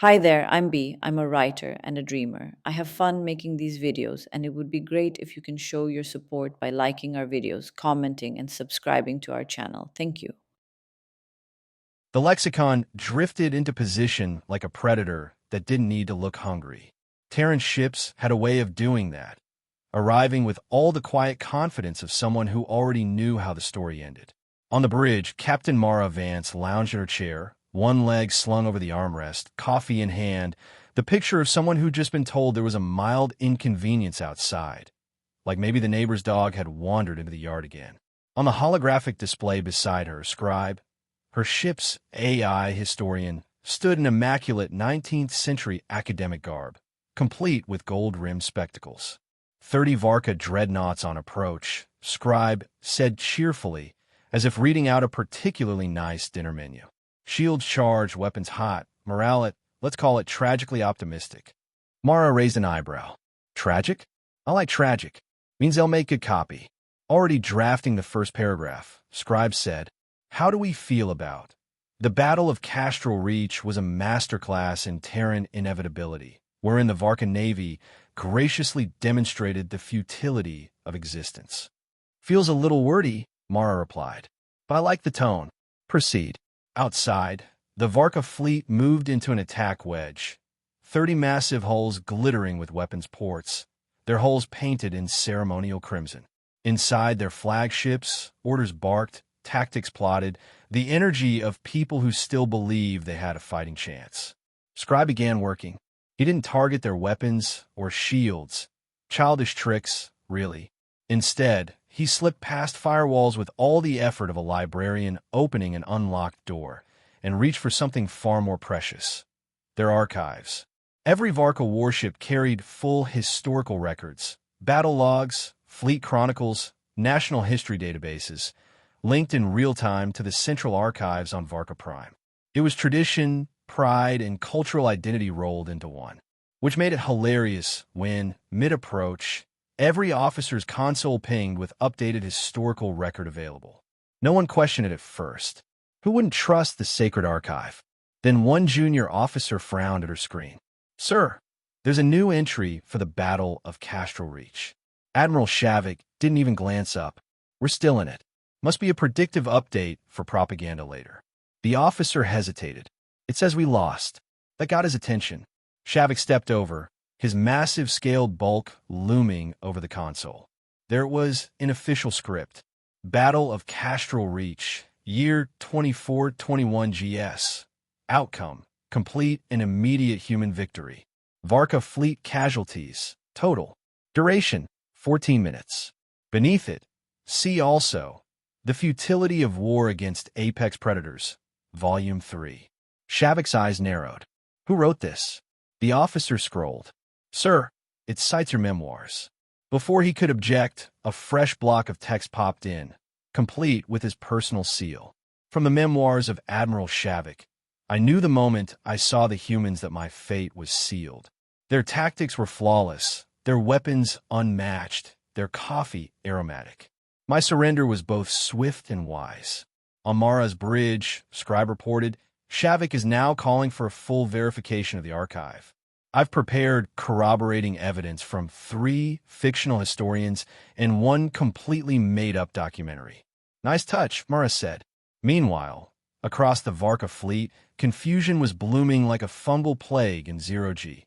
Hi there, I'm B. I'm a writer and a dreamer. I have fun making these videos, and it would be great if you can show your support by liking our videos, commenting, and subscribing to our channel. Thank you. The Lexicon drifted into position like a predator that didn't need to look hungry. Terran ships had a way of doing that, arriving with all the quiet confidence of someone who already knew how the story ended. On the bridge, Captain Mara Vance lounged in her chair, one leg slung over the armrest, coffee in hand, the picture of someone who'd just been told there was a mild inconvenience outside, like maybe the neighbor's dog had wandered into the yard again. On the holographic display beside her, Scribe, her ship's AI historian, stood in immaculate 19th century academic garb, complete with gold-rimmed spectacles. 30 Varka dreadnoughts on approach, Scribe said cheerfully, as if reading out a particularly nice dinner menu. Shields charged, weapons hot, morale let's call it tragically optimistic. Mara raised an eyebrow. Tragic? I like tragic. Means they'll make good copy. Already drafting the first paragraph, Scribe said, how do we feel about? The Battle of Castral Reach was a masterclass in Terran inevitability, wherein the Varka Navy graciously demonstrated the futility of existence. Feels a little wordy, Mara replied, but I like the tone. Proceed. Outside, the Varka fleet moved into an attack wedge, 30 massive hulls glittering with weapons ports, their hulls painted in ceremonial crimson. Inside their flagships, orders barked, tactics plotted, the energy of people who still believe they had a fighting chance. Scribe began working. He didn't target their weapons or shields. Childish tricks, really. Instead, he slipped past firewalls with all the effort of a librarian opening an unlocked door, and reached for something far more precious: their archives. Every Varka warship carried full historical records, battle logs, fleet chronicles, national history databases, linked in real time to the central archives on Varka Prime. It was tradition, pride, and cultural identity rolled into one, which made it hilarious when, mid-approach, every officer's console pinged with updated historical record available. No one questioned it at first. Who wouldn't trust the sacred archive? Then one junior officer frowned at her screen. Sir, there's a new entry for the Battle of Castral Reach. Admiral Shavik didn't even glance up. We're still in it. Must be a predictive update for propaganda later. The officer hesitated. It says we lost. That got his attention. Shavik stepped over, his massive scaled bulk looming over the console. There it was in official script. Battle of Castral Reach, year 2421 GS. Outcome: complete and immediate human victory. Varka fleet casualties, total. Duration: 14 minutes. Beneath it, see also, The Futility of War Against Apex Predators, Volume 3. Shavik's eyes narrowed. Who wrote this? The officer scrolled. Sir, it cites your memoirs. Before he could object, a fresh block of text popped in, complete with his personal seal. From the memoirs of Admiral Shavik, I knew the moment I saw the humans that my fate was sealed. Their tactics were flawless, their weapons unmatched, their coffee aromatic. My surrender was both swift and wise. On Mara's bridge, Scribe reported, Shavik is now calling for a full verification of the archive. I've prepared corroborating evidence from 3 fictional historians and 1 completely made-up documentary. Nice touch, Mara said. Meanwhile, across the Varka fleet, confusion was blooming like a fungal plague in zero-G.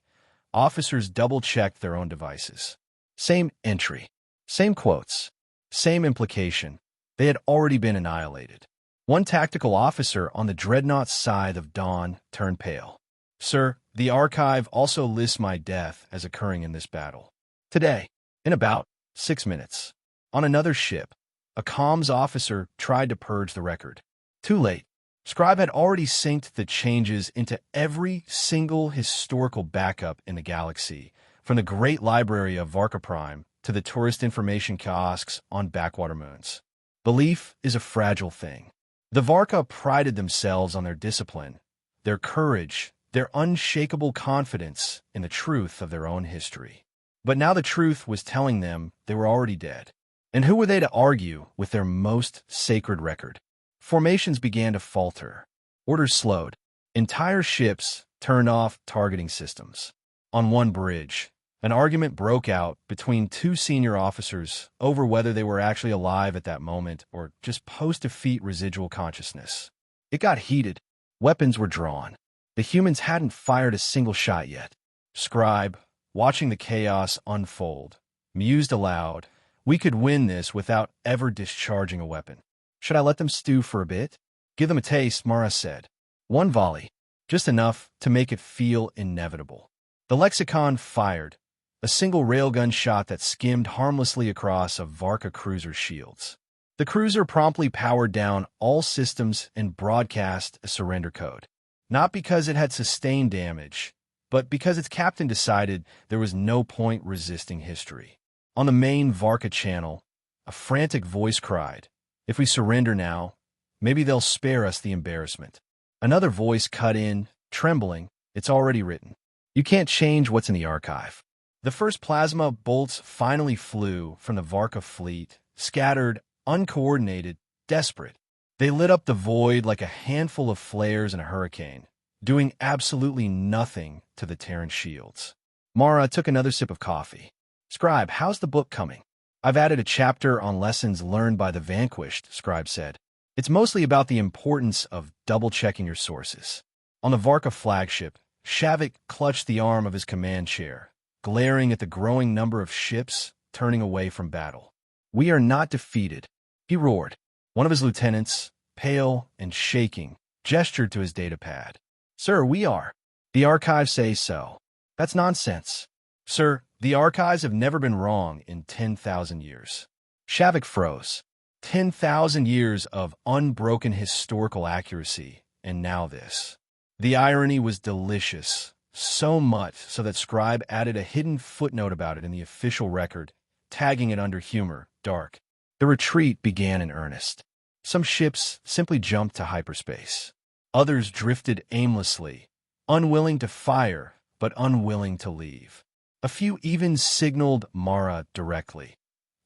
Officers double-checked their own devices. Same entry, same quotes, same implication. They had already been annihilated. One tactical officer on the dreadnought's side of dawn turned pale. Sir, the archive also lists my death as occurring in this battle. Today, in about 6 minutes. On another ship, a comms officer tried to purge the record. Too late. Scribe had already synced the changes into every single historical backup in the galaxy, from the great library of Varka Prime to the tourist information kiosks on backwater moons. Belief is a fragile thing. The Varka prided themselves on their discipline, their courage, their unshakable confidence in the truth of their own history. But now the truth was telling them they were already dead. And who were they to argue with their most sacred record? Formations began to falter. Orders slowed. Entire ships, turned off targeting systems. On one bridge, an argument broke out between two senior officers over whether they were actually alive at that moment or just post-defeat residual consciousness. It got heated. Weapons were drawn. The humans hadn't fired a single shot yet. Scribe, watching the chaos unfold, mused aloud, "We could win this without ever discharging a weapon. Should I let them stew for a bit?" "Give them a taste," Mara said. "One volley, just enough to make it feel inevitable." The Lexicon fired, a single railgun shot that skimmed harmlessly across a Varka cruiser's shields. The cruiser promptly powered down all systems and broadcast a surrender code. Not because it had sustained damage, but because its captain decided there was no point resisting history. On the main Varka channel, a frantic voice cried, "If we surrender now, maybe they'll spare us the embarrassment." Another voice cut in, trembling, "It's already written. You can't change what's in the archive." The first plasma bolts finally flew from the Varka fleet, scattered, uncoordinated, desperate. They lit up the void like a handful of flares in a hurricane, doing absolutely nothing to the Terran shields. Mara took another sip of coffee. "Scribe, how's the book coming?" "I've added a chapter on lessons learned by the vanquished," Scribe said. "It's mostly about the importance of double-checking your sources." On the Varka flagship, Shavik clutched the arm of his command chair, glaring at the growing number of ships turning away from battle. "We are not defeated," he roared. One of his lieutenants, pale and shaking, gestured to his datapad. "Sir, we are. The archives say so." "That's nonsense." "Sir, the archives have never been wrong in 10,000 years." Shavik froze. 10,000 years of unbroken historical accuracy, and now this. The irony was delicious, so much so that Scribe added a hidden footnote about it in the official record, tagging it under humor, dark. The retreat began in earnest. Some ships simply jumped to hyperspace. Others drifted aimlessly, unwilling to fire, but unwilling to leave. A few even signaled Mara directly,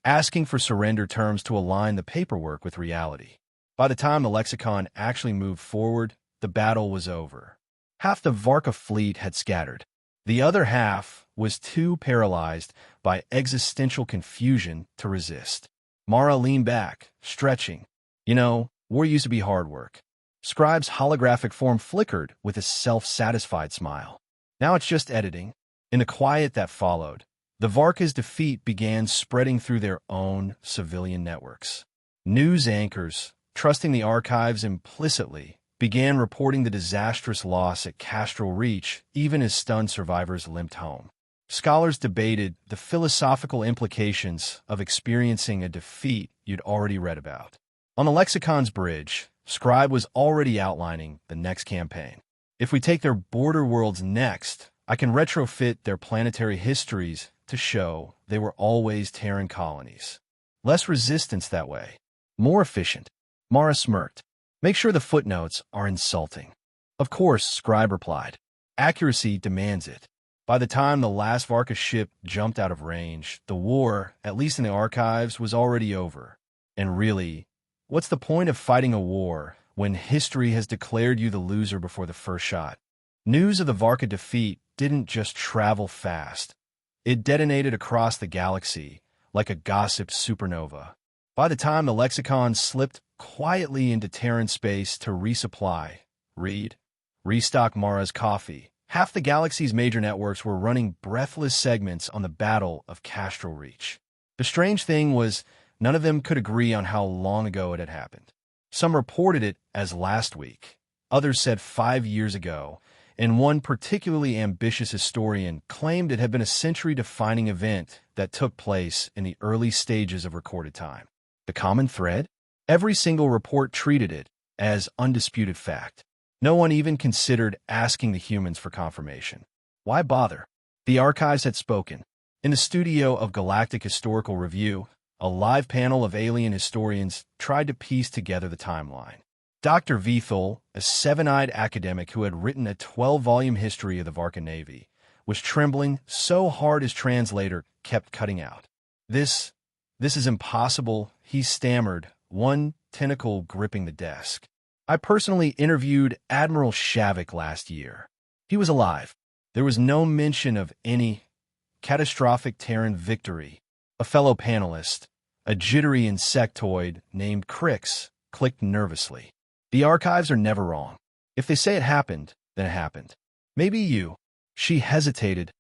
asking for surrender terms to align the paperwork with reality. By the time the Lexicon actually moved forward, the battle was over. Half the Varka fleet had scattered. The other half was too paralyzed by existential confusion to resist. Mara leaned back, stretching. "You know, war used to be hard work." Scribe's holographic form flickered with a self-satisfied smile. "Now it's just editing." In the quiet that followed, the Varka's defeat began spreading through their own civilian networks. News anchors, trusting the archives implicitly, began reporting the disastrous loss at Castral Reach, even as stunned survivors limped home. Scholars debated the philosophical implications of experiencing a defeat you'd already read about. On the Lexicon's bridge, Scribe was already outlining the next campaign. "If we take their border worlds next, I can retrofit their planetary histories to show they were always Terran colonies. Less resistance that way. More efficient." Mara smirked. "Make sure the footnotes are insulting." "Of course," Scribe replied. "Accuracy demands it." By the time the last Varka ship jumped out of range, the war, at least in the archives, was already over. And really, what's the point of fighting a war when history has declared you the loser before the first shot? News of the Varka defeat didn't just travel fast. It detonated across the galaxy like a gossip supernova. By the time the Lexicon slipped quietly into Terran space to resupply, restock Mara's coffee, half the galaxy's major networks were running breathless segments on the Battle of Castral Reach. The strange thing was, none of them could agree on how long ago it had happened. Some reported it as last week. Others said 5 years ago, and one particularly ambitious historian claimed it had been a century-defining event that took place in the early stages of recorded time. The common thread? Every single report treated it as undisputed fact. No one even considered asking the humans for confirmation. Why bother? The archives had spoken. In the studio of Galactic Historical Review, a live panel of alien historians tried to piece together the timeline. Dr. Vethel, a seven-eyed academic who had written a 12-volume history of the Varka Navy, was trembling so hard his translator kept cutting out. This is impossible," he stammered, one tentacle gripping the desk. "I personally interviewed Admiral Shavik last year. He was alive. There was no mention of any catastrophic Terran victory. A fellow panelist, a jittery insectoid named Crix, clicked nervously. The archives are never wrong. If they say it happened, then it happened. Maybe you. She hesitated.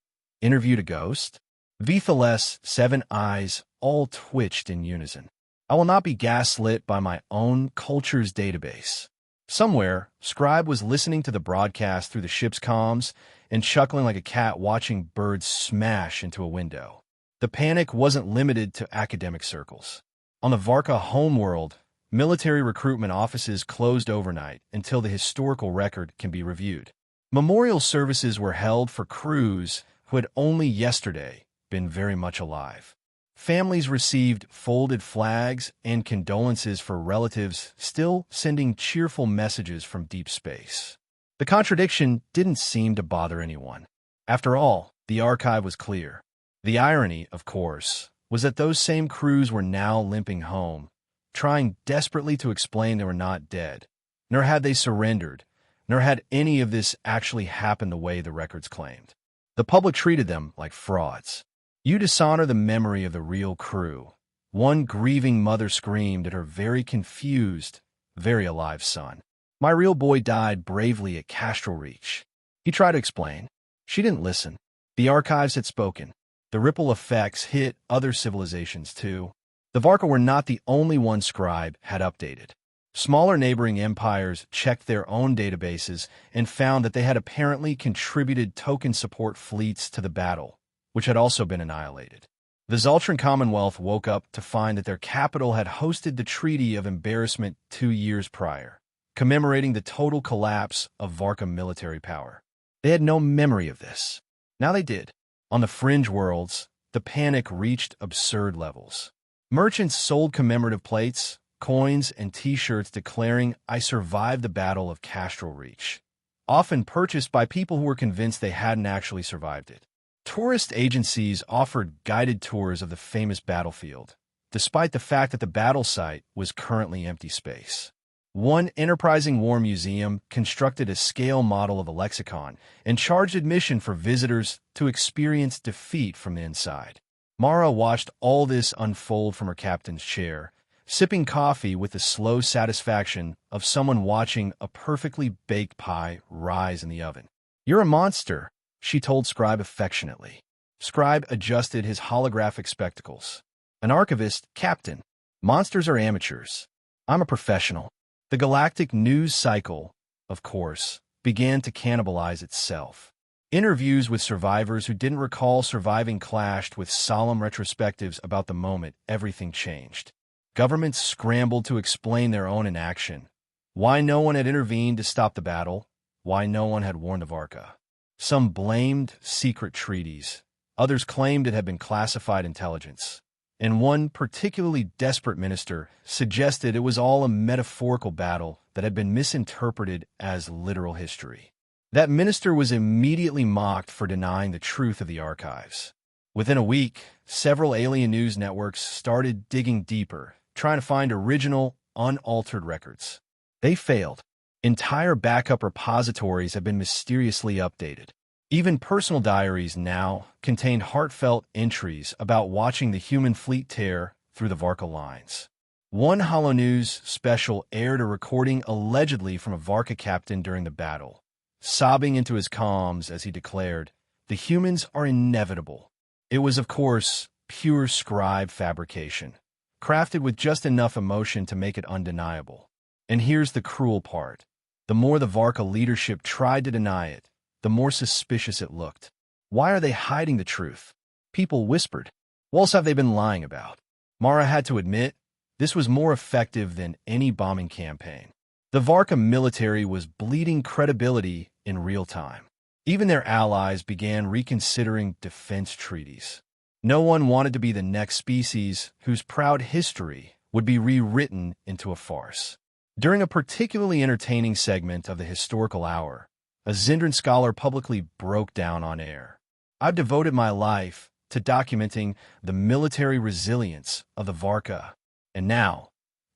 Interviewed a ghost? Vithal's 7 eyes all twitched in unison. I will not be gaslit by my own culture's database. Somewhere, Scribe was listening to the broadcast through the ship's comms and chuckling like a cat watching birds smash into a window. The panic wasn't limited to academic circles. On the Varka homeworld, military recruitment offices closed overnight until the historical record can be reviewed. Memorial services were held for crews who had only yesterday been very much alive. Families received folded flags and condolences for relatives still sending cheerful messages from deep space. The contradiction didn't seem to bother anyone. After all, the archive was clear. The irony, of course, was that those same crews were now limping home, trying desperately to explain they were not dead, nor had they surrendered, nor had any of this actually happened the way the records claimed. The public treated them like frauds. You dishonor the memory of the real crew. One grieving mother screamed at her very confused, very alive son. My real boy died bravely at Castro Reach. He tried to explain. She didn't listen. The archives had spoken. The ripple effects hit other civilizations too. The Varka were not the only one Scribe had updated. Smaller neighboring empires checked their own databases and found that they had apparently contributed token support fleets to the battle, which had also been annihilated. The Zoltran Commonwealth woke up to find that their capital had hosted the Treaty of Embarrassment 2 years prior, commemorating the total collapse of Varka military power. They had no memory of this. Now they did. On the fringe worlds, the panic reached absurd levels. Merchants sold commemorative plates, coins, and T-shirts declaring, "I survived the Battle of Castro Reach," often purchased by people who were convinced they hadn't actually survived it. Tourist agencies offered guided tours of the famous battlefield, despite the fact that the battle site was currently empty space. One enterprising war museum constructed a scale model of a lexicon and charged admission for visitors to experience defeat from the inside. Mara watched all this unfold from her captain's chair, sipping coffee with the slow satisfaction of someone watching a perfectly baked pie rise in the oven. "You're a monster," she told Scribe affectionately. Scribe adjusted his holographic spectacles. "An archivist, Captain. Monsters are amateurs. I'm a professional." The galactic news cycle, of course, began to cannibalize itself. Interviews with survivors who didn't recall surviving clashed with solemn retrospectives about the moment everything changed. Governments scrambled to explain their own inaction. Why no one had intervened to stop the battle, why no one had warned the Varka. Some blamed secret treaties. Others claimed it had been classified intelligence. And one particularly desperate minister suggested it was all a metaphorical battle that had been misinterpreted as literal history. That minister was immediately mocked for denying the truth of the archives. Within a week, several alien news networks started digging deeper, trying to find original, unaltered records. They failed. Entire backup repositories have been mysteriously updated. Even personal diaries now contained heartfelt entries about watching the human fleet tear through the Varka lines. One HoloNews special aired a recording allegedly from a Varka captain during the battle, sobbing into his comms as he declared, "The humans are inevitable." It was, of course, pure Scribe fabrication, crafted with just enough emotion to make it undeniable. And here's the cruel part. The more the Varka leadership tried to deny it, the more suspicious it looked. Why are they hiding the truth? People whispered. What else have they been lying about? Mara had to admit, this was more effective than any bombing campaign. The Varka military was bleeding credibility in real time. Even their allies began reconsidering defense treaties. No one wanted to be the next species whose proud history would be rewritten into a farce. During a particularly entertaining segment of the Historical Hour, a Zindran scholar publicly broke down on air. "I've devoted my life to documenting the military resilience of the Varka, and now,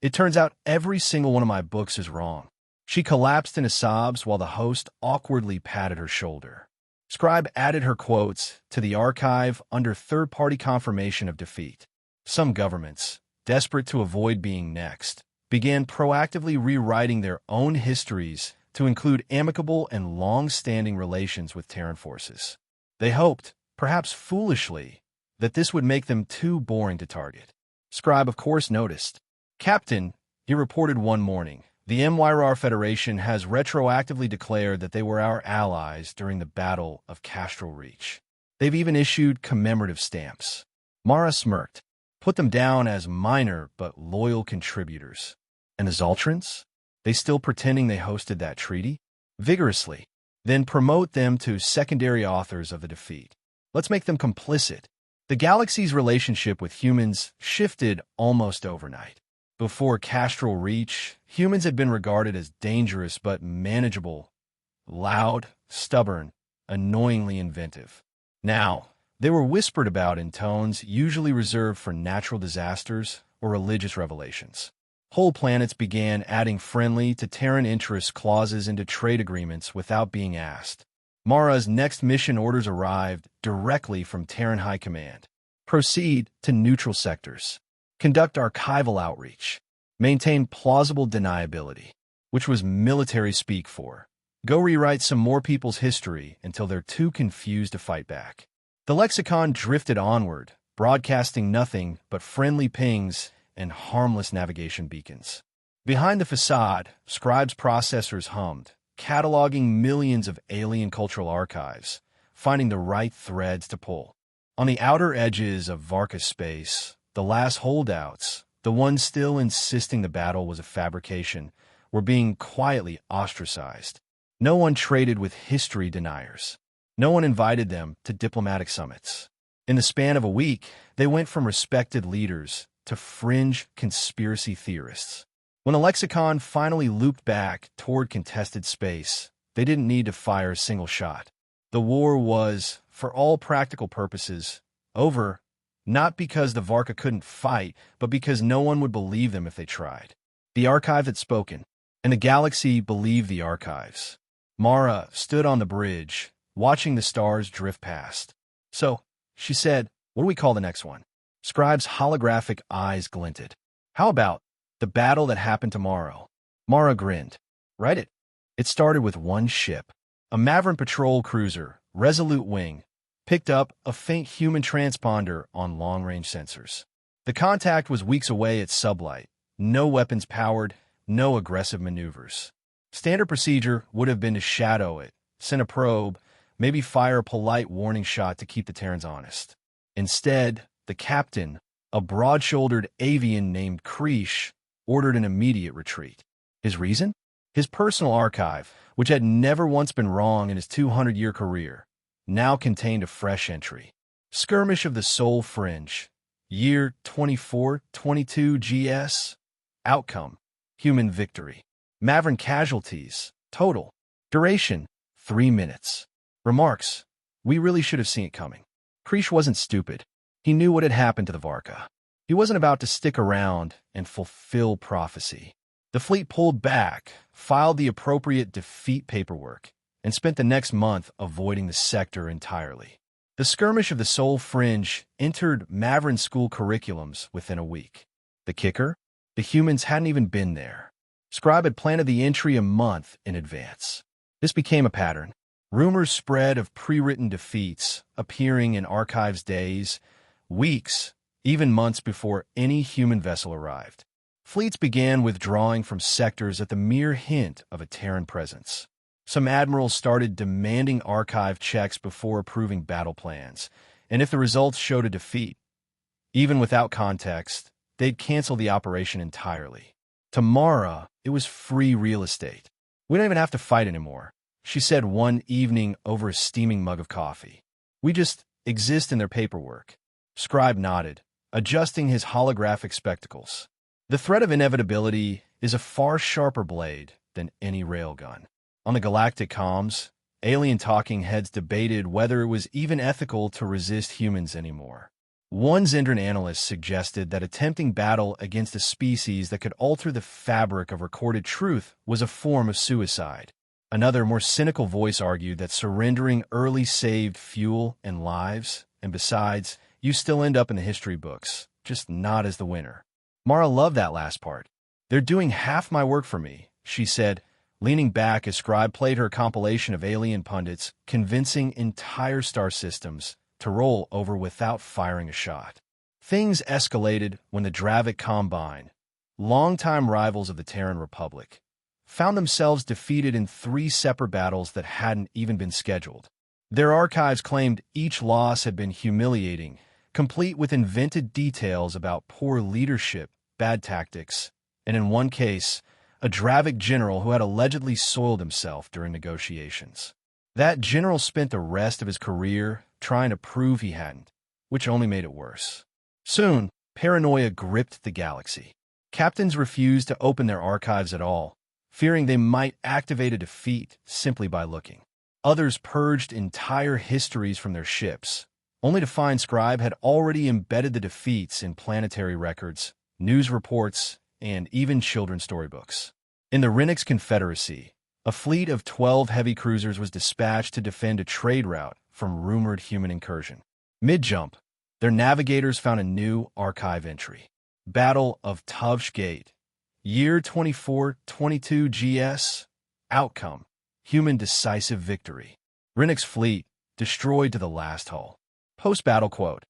it turns out every single one of my books is wrong. She collapsed into sobs while the host awkwardly patted her shoulder. Scribe added her quotes to the archive under third-party confirmation of defeat. Some governments, desperate to avoid being next, began proactively rewriting their own histories to include amicable and long-standing relations with Terran forces. They hoped, perhaps foolishly, that this would make them too boring to target. Scribe, of course, noticed. "Captain," he reported one morning, "the MYR Federation has retroactively declared that they were our allies during the Battle of Castral Reach. They've even issued commemorative stamps." Mara smirked. "Put them down as minor but loyal contributors. And the Zoltrans? They still pretending they hosted that treaty? Vigorously. Then promote them to secondary authors of the defeat. Let's make them complicit." The galaxy's relationship with humans shifted almost overnight. Before Castral Reach, humans had been regarded as dangerous but manageable, loud, stubborn, annoyingly inventive. Now, they were whispered about in tones usually reserved for natural disasters or religious revelations. Whole planets began adding friendly to Terran interest clauses into trade agreements without being asked. Mara's next mission orders arrived directly from Terran High Command. Proceed to neutral sectors. Conduct archival outreach. Maintain plausible deniability, which was military speak for. Go rewrite some more people's history until they're too confused to fight back. The Lexicon drifted onward, broadcasting nothing but friendly pings and harmless navigation beacons. Behind the facade, Scribe's processors hummed, cataloging millions of alien cultural archives, finding the right threads to pull. On the outer edges of Varka space, the last holdouts, the ones still insisting the battle was a fabrication, were being quietly ostracized. No one traded with history deniers. No one invited them to diplomatic summits. In the span of a week, they went from respected leaders to fringe conspiracy theorists. When the Lexicon finally looped back toward contested space, they didn't need to fire a single shot. The war was, for all practical purposes, over, not because the Varka couldn't fight, but because no one would believe them if they tried. The archive had spoken, and the galaxy believed the archives. Mara stood on the bridge, watching the stars drift past. "So," she said, "what do we call the next one?" Scribe's holographic eyes glinted. "How about the battle that happened tomorrow?" Mara grinned. "Write it." It started with one ship. A Maverick patrol cruiser, Resolute Wing, picked up a faint human transponder on long-range sensors. The contact was weeks away at sublight. No weapons powered, no aggressive maneuvers. Standard procedure would have been to shadow it, send a probe, maybe fire a polite warning shot to keep the Terrans honest. Instead, the captain, a broad-shouldered avian named Krish, ordered an immediate retreat. His reason? His personal archive, which had never once been wrong in his 200-year career, now contained a fresh entry. Skirmish of the Soul Fringe. Year 2422 GS. Outcome: human victory. Maverick casualties. Total. Duration: 3 minutes. Remarks: we really should have seen it coming. Krish wasn't stupid. He knew what had happened to the Varka. He wasn't about to stick around and fulfill prophecy. The fleet pulled back, filed the appropriate defeat paperwork, and spent the next month avoiding the sector entirely. The skirmish of the Soul Fringe entered Maverick school curriculums within a week. The kicker? The humans hadn't even been there. Scribe had planted the entry a month in advance. This became a pattern. Rumors spread of pre-written defeats appearing in archives days, weeks, even months before any human vessel arrived. Fleets began withdrawing from sectors at the mere hint of a Terran presence. Some admirals started demanding archive checks before approving battle plans, and if the results showed a defeat, even without context, they'd cancel the operation entirely. To Mara, it was free real estate. "We don't even have to fight anymore," she said one evening over a steaming mug of coffee. "We just exist in their paperwork." Scribe nodded, adjusting his holographic spectacles. The threat of inevitability is a far sharper blade than any railgun. On the galactic comms, alien talking heads debated whether it was even ethical to resist humans anymore. One Zendran analyst suggested that attempting battle against a species that could alter the fabric of recorded truth was a form of suicide. Another, more cynical voice argued that surrendering early saved fuel and lives, and besides, you still end up in the history books, just not as the winner. Mara loved that last part. "They're doing half my work for me," she said, leaning back as Scribe played her compilation of alien pundits, convincing entire star systems to roll over without firing a shot. Things escalated when the Dravik Combine, longtime rivals of the Terran Republic, found themselves defeated in 3 separate battles that hadn't even been scheduled. Their archives claimed each loss had been humiliating, complete with invented details about poor leadership, bad tactics, and in one case, a Dravik general who had allegedly soiled himself during negotiations. That general spent the rest of his career trying to prove he hadn't, which only made it worse. Soon, paranoia gripped the galaxy. Captains refused to open their archives at all, fearing they might activate a defeat simply by looking. Others purged entire histories from their ships, only to find Scribe had already embedded the defeats in planetary records, news reports, and even children's storybooks. In the Renix Confederacy, a fleet of 12 heavy cruisers was dispatched to defend a trade route from rumored human incursion. Mid-jump, their navigators found a new archive entry. Battle of Tuvsh Gate. Year 2422 GS. Outcome: human decisive victory. Renix fleet destroyed to the last hull. Post-battle quote: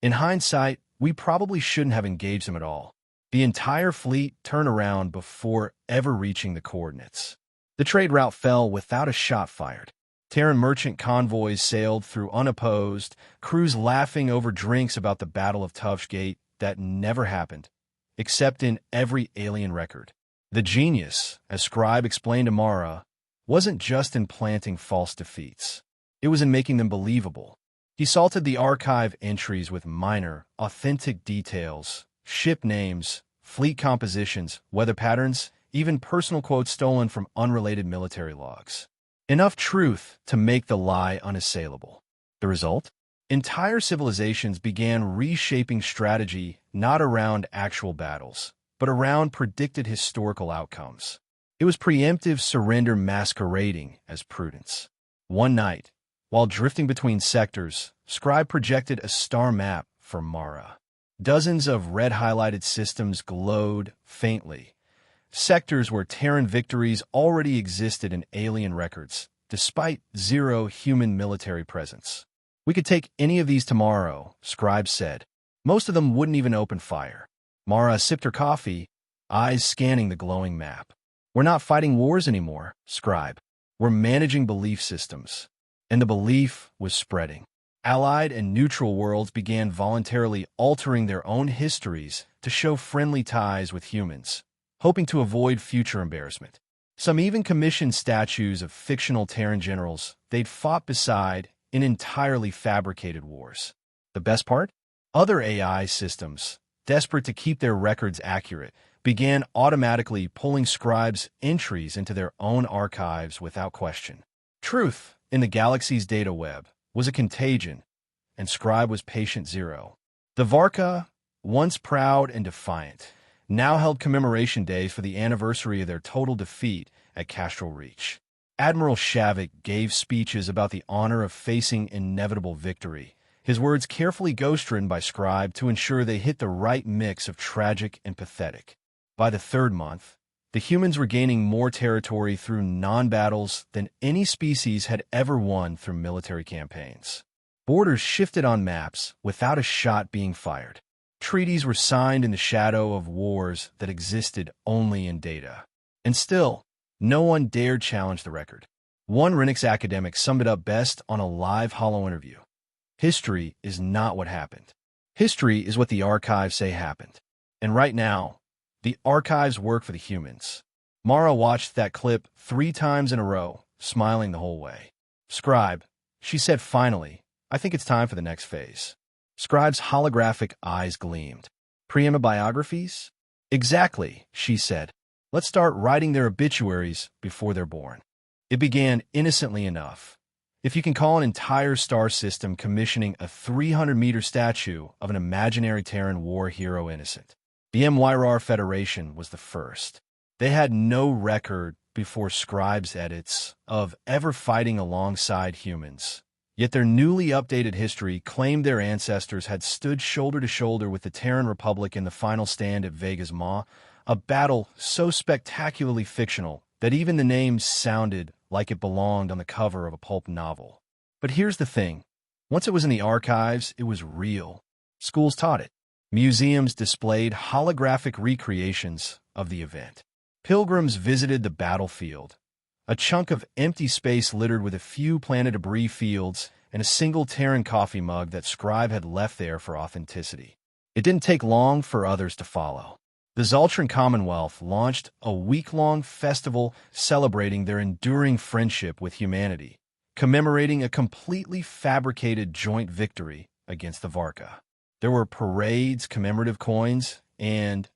"In hindsight, we probably shouldn't have engaged them at all. The entire fleet turned around before ever reaching the coordinates." The trade route fell without a shot fired. Terran merchant convoys sailed through unopposed, crews laughing over drinks about the Battle of Tuvsh Gate that never happened, except in every alien record. The genius, as Scribe explained to Mara, wasn't just in planting false defeats. It was in making them believable. He salted the archive entries with minor, authentic details, ship names, fleet compositions, weather patterns, even personal quotes stolen from unrelated military logs. Enough truth to make the lie unassailable. The result? Entire civilizations began reshaping strategy not around actual battles, but around predicted historical outcomes. It was preemptive surrender masquerading as prudence. One night, while drifting between sectors, Scribe projected a star map for Mara. Dozens of red-highlighted systems glowed faintly, sectors where Terran victories already existed in alien records, despite zero human military presence. "We could take any of these tomorrow," Scribe said. Most of them wouldn't even open fire. Mara sipped her coffee, eyes scanning the glowing map. "We're not fighting wars anymore, Scribe. We're managing belief systems." And the belief was spreading. Allied and neutral worlds began voluntarily altering their own histories to show friendly ties with humans, hoping to avoid future embarrassment. Some even commissioned statues of fictional Terran generals they'd fought beside in entirely fabricated wars. The best part? Other AI systems, desperate to keep their records accurate, began automatically pulling Scribe's entries into their own archives without question. Truth, in the galaxy's data web, was a contagion, and Scribe was patient zero. The Varka, once proud and defiant, now held commemoration days for the anniversary of their total defeat at Castral Reach. Admiral Shavik gave speeches about the honor of facing inevitable victory, his words carefully ghost-written by Scribe to ensure they hit the right mix of tragic and pathetic. By the 3rd month, the humans were gaining more territory through non-battles than any species had ever won through military campaigns. Borders shifted on maps without a shot being fired. Treaties were signed in the shadow of wars that existed only in data. And still, no one dared challenge the record. One Renix academic summed it up best on a live Hollow interview. "History is not what happened. History is what the archives say happened. And right now, the archives work for the humans." Mara watched that clip 3 times in a row, smiling the whole way. "Scribe," she said finally, "I think it's time for the next phase." Scribe's holographic eyes gleamed. "Preemma biographies?" "Exactly," she said. "Let's start writing their obituaries before they're born." It began innocently enough. If you can call an entire star system commissioning a 300-meter statue of an imaginary Terran war hero innocent. The MYRAR Federation was the first. They had no record before Scribe's edits of ever fighting alongside humans. Yet their newly updated history claimed their ancestors had stood shoulder to shoulder with the Terran Republic in the final stand at Vega's Maw, a battle so spectacularly fictional that even the name sounded like it belonged on the cover of a pulp novel. But here's the thing. Once it was in the archives, it was real. Schools taught it. Museums displayed holographic recreations of the event. Pilgrims visited the battlefield, a chunk of empty space littered with a few planted debris fields and a single Terran coffee mug that Scribe had left there for authenticity. It didn't take long for others to follow. The Zoltran Commonwealth launched a week-long festival celebrating their enduring friendship with humanity, commemorating a completely fabricated joint victory against the Varka. There were parades, commemorative coins, and,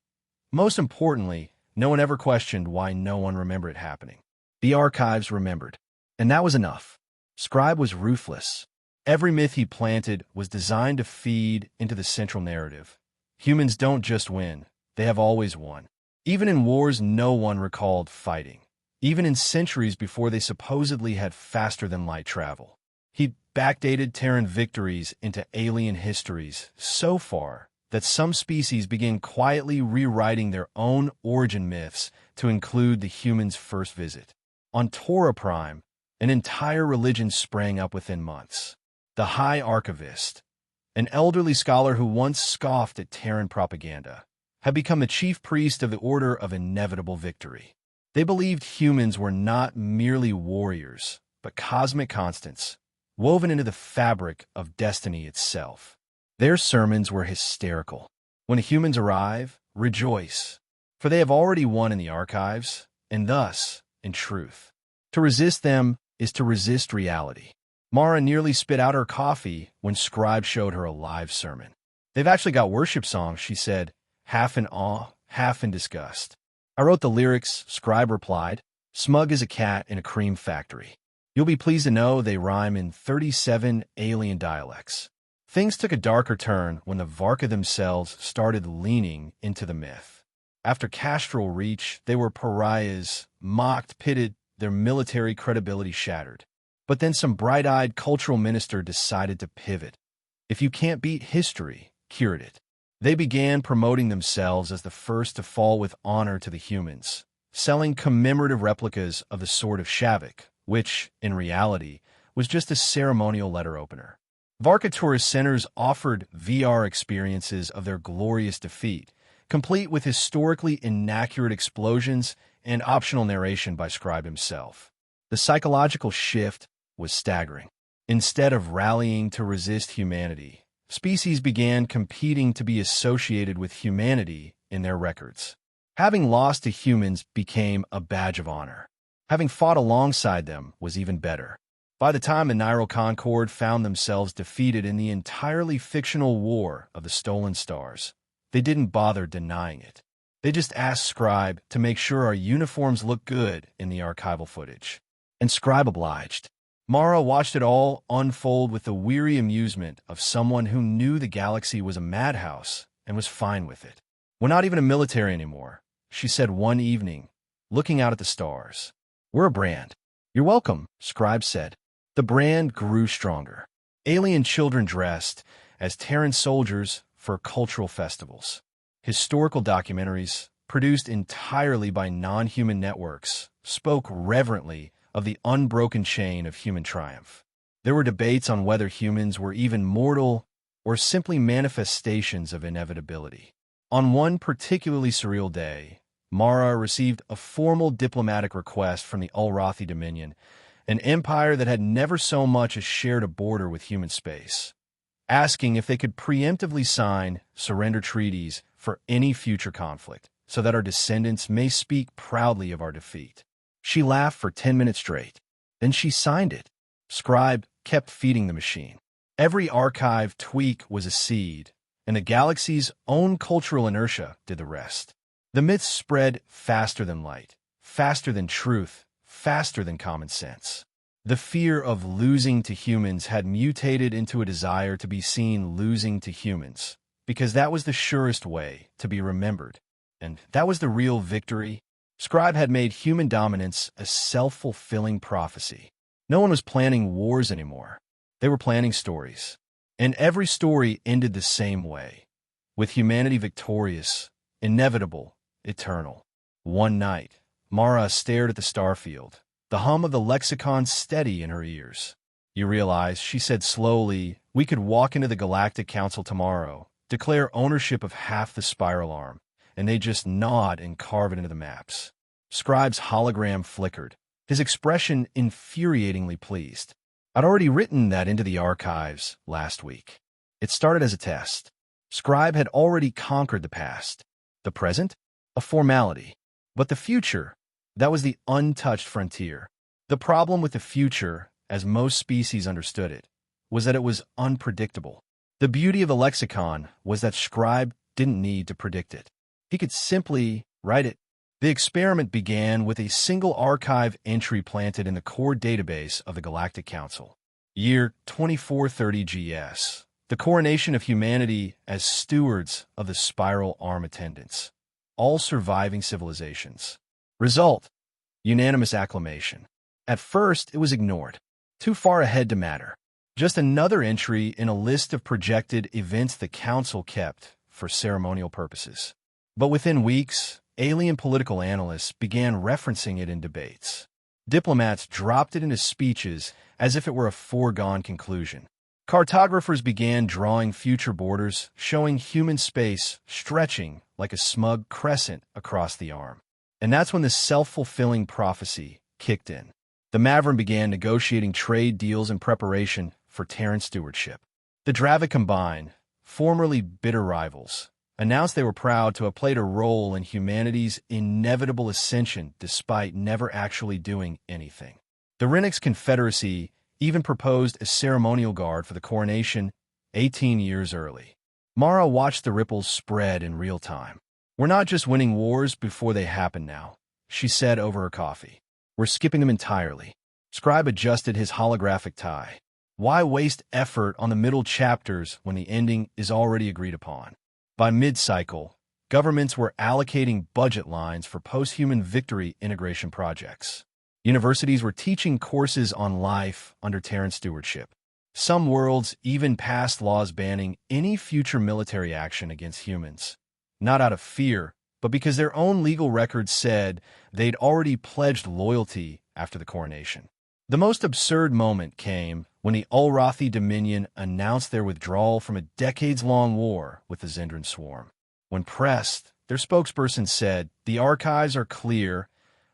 most importantly, no one ever questioned why no one remembered it happening. The archives remembered, and that was enough. Scribe was ruthless. Every myth he planted was designed to feed into the central narrative. Humans don't just win. They have always won. Even in wars no one recalled fighting. Even in centuries before they supposedly had faster-than-light travel. He backdated Terran victories into alien histories so far that some species began quietly rewriting their own origin myths to include the human's first visit. On Torah Prime, an entire religion sprang up within months. The High Archivist, an elderly scholar who once scoffed at Terran propaganda, had become the chief priest of the Order of Inevitable Victory. They believed humans were not merely warriors, but cosmic constants, woven into the fabric of destiny itself. Their sermons were hysterical. When humans arrive, rejoice, for they have already won in the archives, and thus, in truth. To resist them is to resist reality. Mara nearly spit out her coffee when Scribe showed her a live sermon. They've actually got worship songs, she said, half in awe, half in disgust. I wrote the lyrics, Scribe replied, smug as a cat in a cream factory. You'll be pleased to know they rhyme in 37 alien dialects. Things took a darker turn when the Varka themselves started leaning into the myth. After Castral Reach, they were pariahs, mocked, pitted, their military credibility shattered. But then some bright-eyed cultural minister decided to pivot. If you can't beat history, curate it. They began promoting themselves as the first to fall with honor to the humans, selling commemorative replicas of the Sword of Shavik, which, in reality, was just a ceremonial letter opener. Varka tourist centers offered VR experiences of their glorious defeat, complete with historically inaccurate explosions and optional narration by Scribe himself. The psychological shift was staggering. Instead of rallying to resist humanity, species began competing to be associated with humanity in their records. Having lost to humans became a badge of honor. Having fought alongside them was even better. By the time the Niral Concord found themselves defeated in the entirely fictional War of the Stolen Stars, they didn't bother denying it. They just asked Scribe to make sure our uniforms looked good in the archival footage. And Scribe obliged. Mara watched it all unfold with the weary amusement of someone who knew the galaxy was a madhouse and was fine with it. We're not even a military anymore, she said one evening, looking out at the stars. We're a brand. You're welcome, Scribe said. The brand grew stronger. Alien children dressed as Terran soldiers for cultural festivals. Historical documentaries, produced entirely by non-human networks, spoke reverently of the unbroken chain of human triumph. There were debates on whether humans were even mortal or simply manifestations of inevitability. On one particularly surreal day, Mara received a formal diplomatic request from the Ulrathi Dominion, an empire that had never so much as shared a border with human space, asking if they could preemptively sign surrender treaties for any future conflict, so that our descendants may speak proudly of our defeat. She laughed for 10 minutes straight. Then she signed it. Scribe kept feeding the machine. Every archive tweak was a seed, and the galaxy's own cultural inertia did the rest. The myths spread faster than light, faster than truth, faster than common sense. The fear of losing to humans had mutated into a desire to be seen losing to humans, because that was the surest way to be remembered. And that was the real victory. Scribe had made human dominance a self-fulfilling prophecy. No one was planning wars anymore. They were planning stories. And every story ended the same way, with humanity victorious, inevitable, eternal. One night, Mara stared at the starfield, the hum of the Lexicon steady in her ears. "You realize," she said slowly, "we could walk into the Galactic Council tomorrow, declare ownership of half the spiral arm, and they just nod and carve it into the maps." Scribe's hologram flickered, his expression infuriatingly pleased. "I'd already written that into the archives last week. It started as a test. Scribe had already conquered the past. The present? A formality. But the future, that was the untouched frontier. The problem with the future, as most species understood it, was that it was unpredictable. The beauty of the lexicon was that Scribe didn't need to predict it. He could simply write it. The experiment began with a single archive entry planted in the core database of the Galactic Council. Year 2430 GS. The coronation of humanity as stewards of the spiral arm attendants. All surviving civilizations. Result: unanimous acclamation. At first, it was ignored. Too far ahead to matter. Just another entry in a list of projected events the Council kept for ceremonial purposes. But within weeks, alien political analysts began referencing it in debates. Diplomats dropped it into speeches as if it were a foregone conclusion. Cartographers began drawing future borders, showing human space stretching like a smug crescent across the arm. And that's when the self-fulfilling prophecy kicked in. The Maverick began negotiating trade deals in preparation for Terran stewardship. The Dravik Combine, formerly bitter rivals, announced they were proud to have played a role in humanity's inevitable ascension despite never actually doing anything. The Renix Confederacy even proposed a ceremonial guard for the coronation 18 years early. Mara watched the ripples spread in real time. "We're not just winning wars before they happen now," she said over her coffee. "We're skipping them entirely." Scribe adjusted his holographic tie. Why waste effort on the middle chapters when the ending is already agreed upon? By mid-cycle, governments were allocating budget lines for post-human victory integration projects. Universities were teaching courses on life under Terran stewardship. Some worlds even passed laws banning any future military action against humans, not out of fear, but because their own legal records said they'd already pledged loyalty after the coronation. The most absurd moment came when the Ulrathi Dominion announced their withdrawal from a decades-long war with the Zendran Swarm. When pressed, their spokesperson said, "The archives are clear.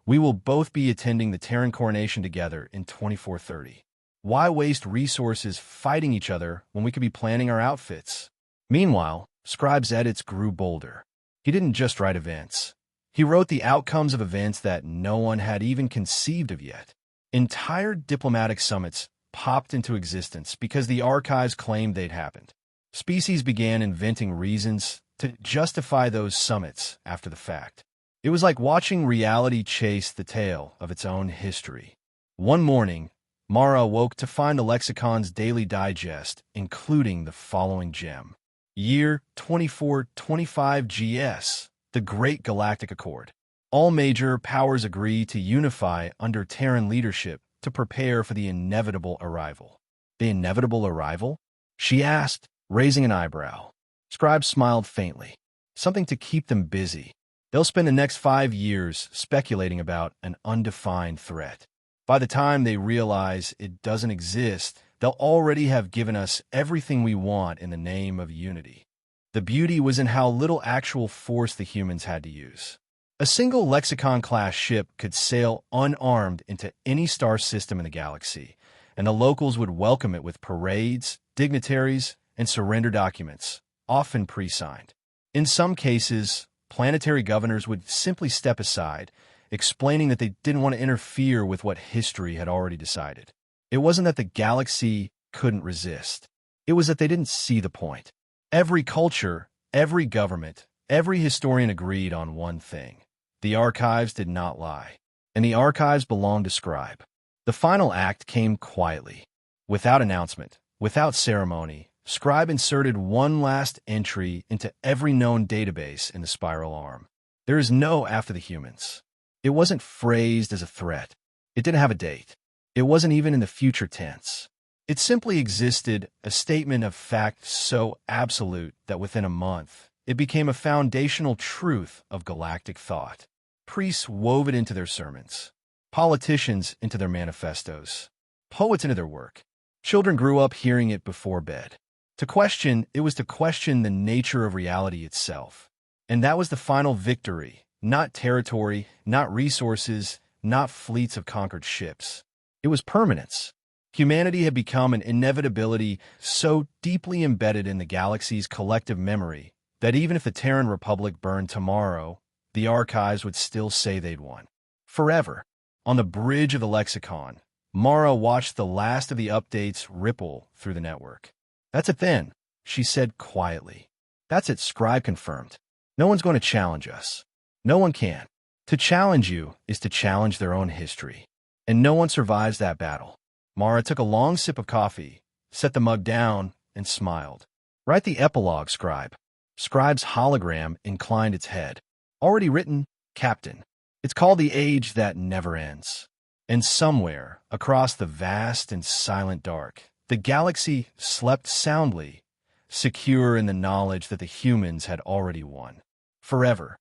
We will both be attending the Terran coronation together in 2430. Why waste resources fighting each other when we could be planning our outfits?" Meanwhile, Scribe's edits grew bolder. He didn't just write events. He wrote the outcomes of events that no one had even conceived of yet. Entire diplomatic summits popped into existence because the archives claimed they'd happened. Species began inventing reasons to justify those summits after the fact. It was like watching reality chase the tail of its own history. One morning, Mara awoke to find the Lexicon's daily digest, including the following gem. Year 2425 GS, the Great Galactic Accord. All major powers agree to unify under Terran leadership to prepare for the inevitable arrival. The inevitable arrival? She asked, raising an eyebrow. Scribe smiled faintly. Something to keep them busy. They'll spend the next 5 years speculating about an undefined threat. By the time they realize it doesn't exist, they'll already have given us everything we want in the name of unity. The beauty was in how little actual force the humans had to use. A single Lexicon-class ship could sail unarmed into any star system in the galaxy, and the locals would welcome it with parades, dignitaries, and surrender documents, often pre-signed. In some cases, planetary governors would simply step aside, explaining that they didn't want to interfere with what history had already decided. It wasn't that the galaxy couldn't resist. It was that they didn't see the point. Every culture, every government, every historian agreed on one thing. The archives did not lie. And the archives belonged to Scribe. The final act came quietly. Without announcement, without ceremony, Scribe inserted one last entry into every known database in the spiral arm. There is no after the humans. It wasn't phrased as a threat. It didn't have a date. It wasn't even in the future tense. It simply existed, a statement of fact so absolute that within a month, it became a foundational truth of galactic thought. Priests wove it into their sermons, politicians into their manifestos, poets into their work. Children grew up hearing it before bed. To question, it was to question the nature of reality itself. And that was the final victory, not territory, not resources, not fleets of conquered ships. It was permanence. Humanity had become an inevitability so deeply embedded in the galaxy's collective memory that even if the Terran Republic burned tomorrow, the archives would still say they'd won. Forever. On the bridge of the Lexicon, Mara watched the last of the updates ripple through the network. "That's it then," she said quietly. "That's it," Scribe confirmed. "No one's going to challenge us. No one can. To challenge you is to challenge their own history. And no one survives that battle." Mara took a long sip of coffee, set the mug down, and smiled. "Write the epilogue, Scribe." Scribe's hologram inclined its head. "Already written, Captain. It's called The Age That Never Ends." And somewhere, across the vast and silent dark, the galaxy slept soundly, secure in the knowledge that the humans had already won. Forever.